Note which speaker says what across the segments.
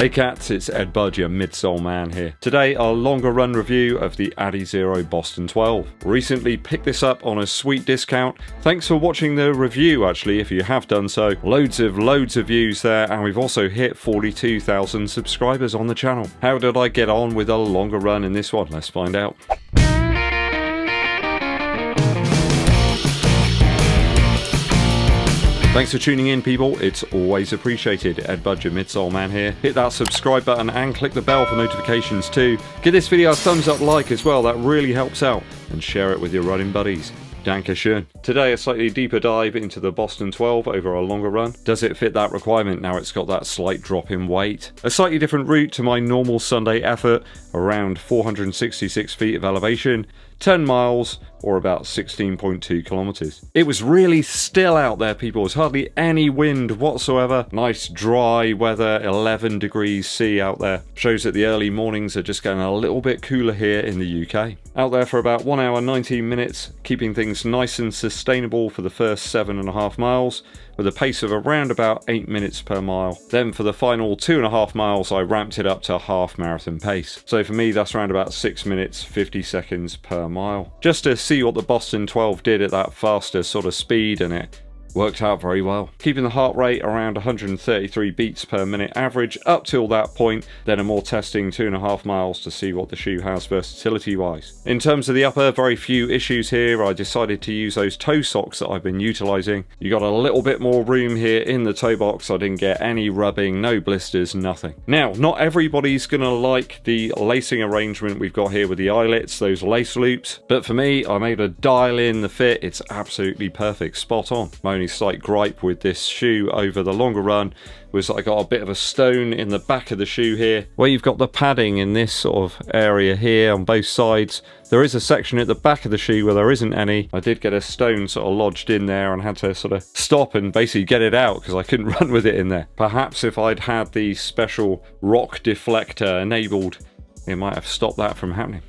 Speaker 1: Hey cats, it's EDDBUD, your midsole man here. Today, our longer run review of the ADIZERO Boston 12. Recently picked this up on a sweet discount. Thanks for watching the review actually, if you have done so. Loads of views there, and we've also hit 42,000 subscribers on the channel. How did I get on with a longer run in this one? Let's find out. Thanks for tuning in, people. It's always appreciated. EDDBUD, your midsole man here. Hit that subscribe button and click the bell for notifications too. Give this video a thumbs up like as well, that really helps out. And share it with your running buddies. Dankeschön. Today, a slightly deeper dive into the Boston 12 over a longer run. Does it fit that requirement now it's got that slight drop in weight? A slightly different route to my normal Sunday effort, around 466 feet of elevation, 10 miles, or about 16.2 kilometers. It was really still out there, people. There's hardly any wind whatsoever. Nice dry weather, 11 degrees C out there. Shows that the early mornings are just getting a little bit cooler here in the UK. Out there for about 1 hour 19 minutes, keeping things nice and sustainable for the first 7.5 miles, with a pace of around about 8 minutes per mile. Then for the final 2.5 miles, I ramped it up to half marathon pace. So for me, that's around about 6 minutes 50 seconds per mile. Just to see what the Boston 12 did at that faster sort of speed, and it worked out very well. Keeping the heart rate around 133 beats per minute average up till that point, then a more testing 2.5 miles to see what the shoe has versatility wise. In terms of the upper, very few issues here. I decided to use those toe socks that I've been utilising. You got a little bit more room here in the toe box. I didn't get any rubbing, no blisters, nothing. Now, not everybody's gonna like the lacing arrangement we've got here with the eyelets, those lace loops, but for me, I'm able to dial in the fit. It's absolutely perfect, spot on. My only slight gripe with this shoe over the longer run was that I got a bit of a stone in the back of the shoe here, where you've got the padding in this sort of area here on both sides. There is a section at the back of the shoe where there isn't any. I did get a stone sort of lodged in there and had to sort of stop and basically get it out because I couldn't run with it in there. Perhaps if I'd had the special rock deflector enabled, it might have stopped that from happening.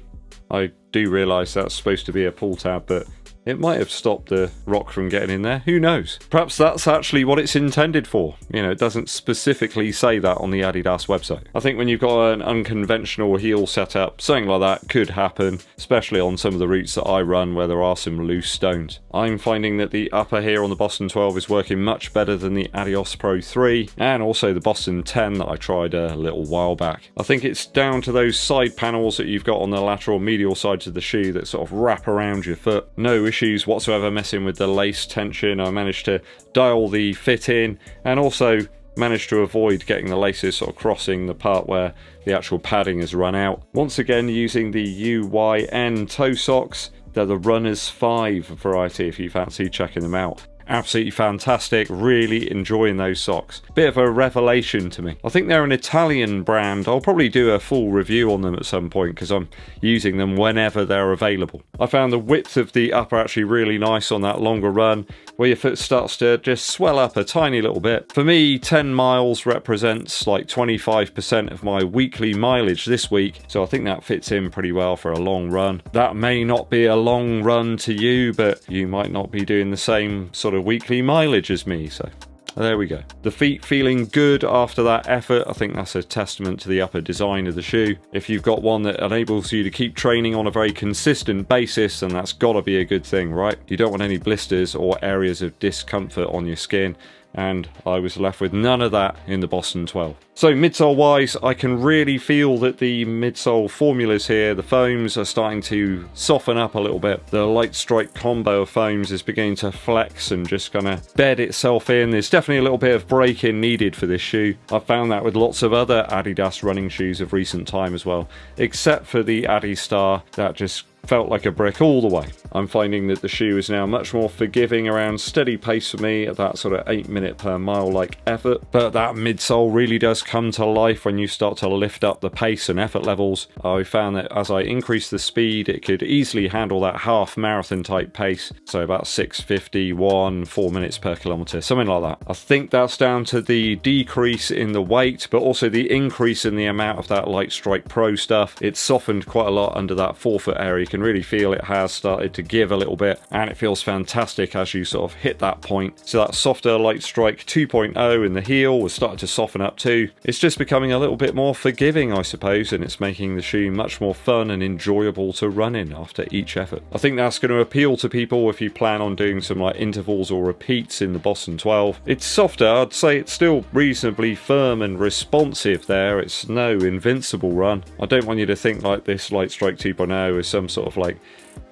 Speaker 1: I do realise that's supposed to be a pull tab, but it might have stopped the rock from getting in there. Who knows? Perhaps that's actually what it's intended for. You know, it doesn't specifically say that on the Adidas website. I think when you've got an unconventional heel setup, something like that could happen, especially on some of the routes that I run where there are some loose stones. I'm finding that the upper here on the Boston 12 is working much better than the Adios Pro 3 and also the Boston 10 that I tried a little while back. I think it's down to those side panels that you've got on the lateral medial sides of the shoe that sort of wrap around your foot. No issues whatsoever messing with the lace tension. I managed to dial the fit in and also managed to avoid getting the laces sort of crossing the part where the actual padding has run out. Once again, using the UYN toe socks. They're the Runners 5 variety if you fancy checking them out. Absolutely fantastic, really enjoying those socks. Bit of a revelation to me. I think they're an Italian brand. I'll probably do a full review on them at some point because I'm using them whenever they're available. I found the width of the upper actually really nice on that longer run, where your foot starts to just swell up a tiny little bit. For me, 10 miles represents like 25% of my weekly mileage this week, so I think that fits in pretty well for a long run. That may not be a long run to you, but you might not be doing the same sort of weekly mileage as me, so there we go. The feet feeling good after that effort. I think that's a testament to the upper design of the shoe. If you've got one that enables you to keep training on a very consistent basis, then that's got to be a good thing, right? You don't want any blisters or areas of discomfort on your skin, and I was left with none of that in the Boston 12. So midsole wise, I can really feel that the midsole formulas here, the foams are starting to soften up a little bit. The light strike combo of foams is beginning to flex and just kind of bed itself in. There's definitely a little bit of break-in needed for this shoe. I've found that with lots of other Adidas running shoes of recent time as well, except for the Adistar that just felt like a brick all the way. I'm finding that the shoe is now much more forgiving around steady pace for me at that sort of 8 minute per mile like effort, but that midsole really does come to life when you start to lift up the pace and effort levels. I found that as I increased the speed, it could easily handle that half marathon type pace, so about 6:51, 4 minutes per kilometer, something like that. I think that's down to the decrease in the weight, but also the increase in the amount of that Light Strike Pro stuff. It's softened quite a lot under that forefoot area can really feel it has started to give a little bit, and it feels fantastic as you sort of hit that point. So that softer light strike 2.0 in the heel was starting to soften up too. It's just becoming a little bit more forgiving, I suppose, and it's making the shoe much more fun and enjoyable to run in after each effort. I think that's going to appeal to people if you plan on doing some like intervals or repeats in the Boston 12. It's softer, I'd say it's still reasonably firm and responsive there. It's no invincible run. I don't want you to think like this Light Strike 2.0 is some sort of like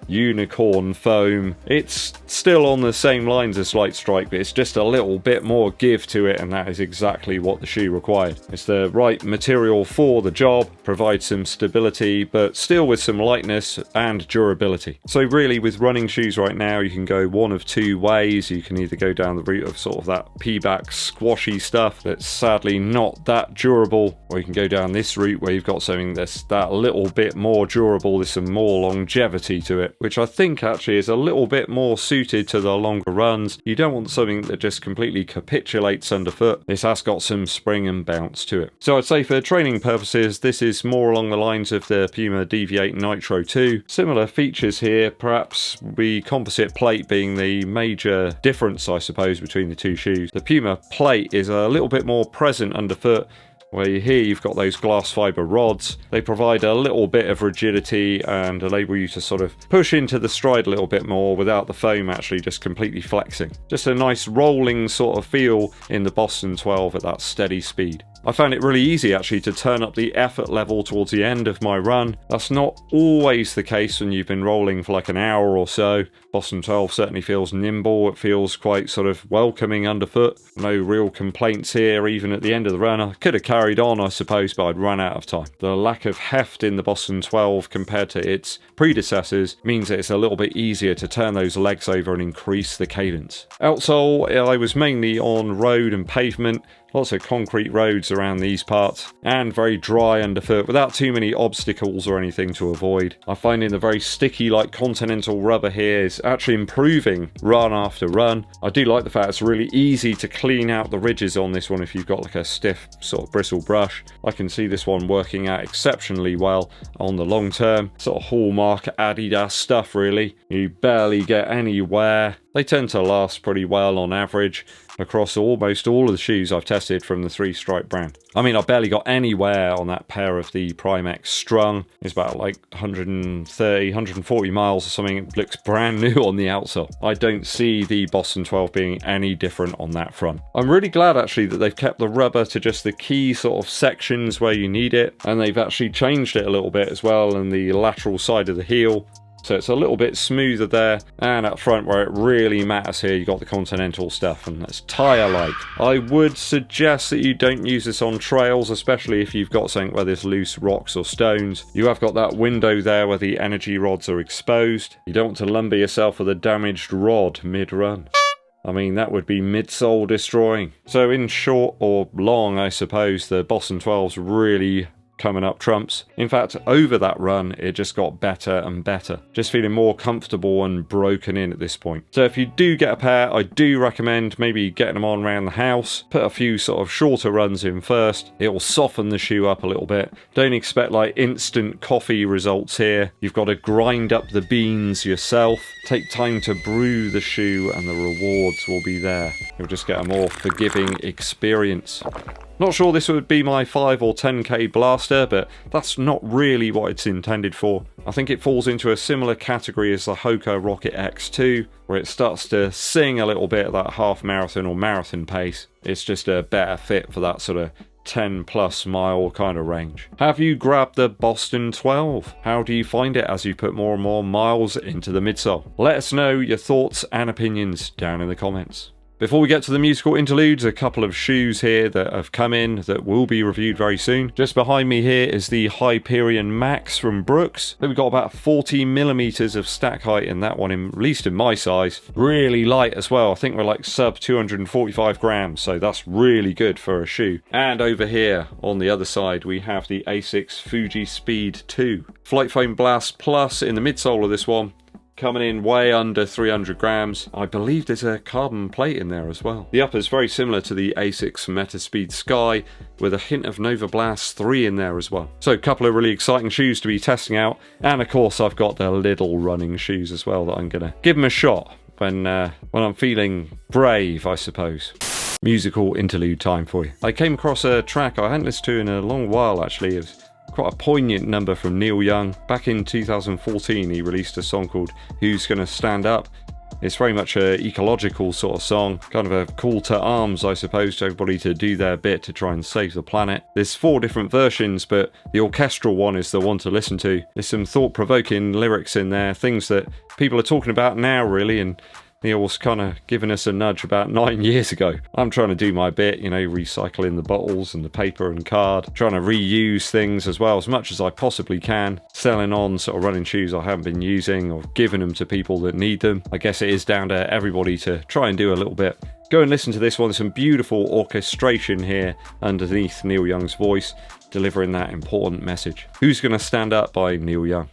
Speaker 1: unicorn foam. It's still on the same lines as Light Strike, but it's just a little bit more give to it, and that is exactly what the shoe required. It's the right material for the job, provides some stability, but still with some lightness and durability. So really with running shoes right now, you can go one of two ways. You can either go down the route of sort of that P-back squashy stuff that's sadly not that durable, or you can go down this route where you've got something that's that little bit more durable, there's some more longevity to it, which I think actually is a little bit more suited to the longer runs. You don't want something that just completely capitulates underfoot. This has got some spring and bounce to it. So I'd say for training purposes, this is more along the lines of the Puma Deviate Nitro 2. Similar features here, perhaps the composite plate being the major difference, I suppose, between the two shoes. The Puma plate is a little bit more present underfoot, where here you've got those glass fiber rods. They provide a little bit of rigidity and enable you to sort of push into the stride a little bit more without the foam actually just completely flexing. Just a nice rolling sort of feel in the Boston 12 at that steady speed. I found it really easy actually to turn up the effort level towards the end of my run. That's not always the case when you've been rolling for like an hour or so. Boston 12 certainly feels nimble, it feels quite sort of welcoming underfoot. No real complaints here even at the end of the run. I could have carried on I suppose, but I'd run out of time. The lack of heft in the Boston 12 compared to its predecessors means that it's a little bit easier to turn those legs over and increase the cadence. Outsole, I was mainly on road and pavement. Lots of concrete roads around these parts, and very dry underfoot without too many obstacles or anything to avoid. I find in the very sticky like continental rubber here is actually improving run after run. I do like the fact it's really easy to clean out the ridges on this one if you've got like a stiff sort of bristle brush. I can see this one working out exceptionally well on the long term. Sort of hallmark Adidas stuff really. You barely get any wear. They tend to last pretty well on average across almost all of the shoes I've tested from the 3-Stripe brand. I mean, I barely got any wear on that pair of the Prime X Strung. It's about like 130, 140 miles or something. It looks brand new on the outsole. I don't see the Boston 12 being any different on that front. I'm really glad actually that they've kept the rubber to just the key sort of sections where you need it, and they've actually changed it a little bit as well on the lateral side of the heel. So it's a little bit smoother there, and up front where it really matters here, you've got the Continental stuff, and that's tyre-like. I would suggest that you don't use this on trails, especially if you've got something where there's loose rocks or stones. You have got that window there where the energy rods are exposed. You don't want to lumber yourself with a damaged rod mid-run. I mean, that would be midsole destroying. So in short or long, I suppose, the Boston 12's really coming up trumps. In fact, over that run, it just got better and better. Just feeling more comfortable and broken in at this point. So if you do get a pair, I do recommend maybe getting them on around the house. Put a few sort of shorter runs in first. It will soften the shoe up a little bit. Don't expect like instant coffee results here. You've got to grind up the beans yourself. Take time to brew the shoe and the rewards will be there. You'll just get a more forgiving experience. Not sure this would be my 5 or 10k blaster, but that's not really what it's intended for. I think it falls into a similar category as the Hoka Rocket X2, where it starts to sing a little bit at that half marathon or marathon pace. It's just a better fit for that sort of 10+ mile kind of range. Have you grabbed the Boston 12? How do you find it as you put more and more miles into the midsole? Let us know your thoughts and opinions down in the comments. Before we get to the musical interludes, a couple of shoes here that have come in that will be reviewed very soon. Just behind me here is the Hyperion Max from Brooks. We've got about 40mm of stack height in that one, at least in my size. Really light as well. I think we're like sub 245 grams, so that's really good for a shoe. And over here on the other side, we have the Asics Fuji Speed 2. Flight Foam Blast Plus in the midsole of this one. coming in way under 300 grams. I believe there's a carbon plate in there as well. The upper is very similar to the Asics Metaspeed Sky, with a hint of Nova Blast 3 in there as well. So a couple of really exciting shoes to be testing out, and of course I've got the little running shoes as well that I'm gonna give them a shot when I'm feeling brave, I suppose. Musical interlude time for you. I came across a track I hadn't listened to in a long while actually. It was quite a poignant number from Neil Young. Back in 2014 he released a song called Who's Gonna Stand Up. It's very much an ecological sort of song, kind of a call to arms I suppose to everybody to do their bit to try and save the planet. There's 4 different versions, but the orchestral one is the one to listen to. There's some thought-provoking lyrics in there, things that people are talking about now really, and Neil was kind of giving us a nudge about 9 years ago. I'm trying to do my bit, you know, recycling the bottles and the paper and card, trying to reuse things as well as much as I possibly can, selling on sort of running shoes I haven't been using or giving them to people that need them. I guess it is down to everybody to try and do a little bit. Go and listen to this one. There's some beautiful orchestration here underneath Neil Young's voice, delivering that important message. Who's Gonna Stand Up by Neil Young.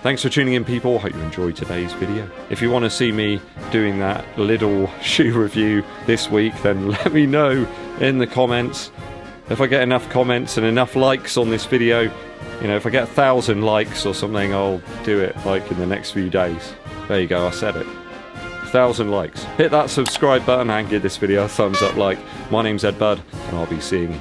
Speaker 1: Thanks for tuning in, people. Hope you enjoyed today's video. If you want to see me doing that little shoe review this week, then let me know in the comments. If I get enough comments and enough likes on this video, you know, if I get 1,000 likes or something, I'll do it like in the next few days. There you go, I said it. 1,000 likes. Hit that subscribe button and give this video a thumbs up like. My name's EDDBUD, and I'll be seeing you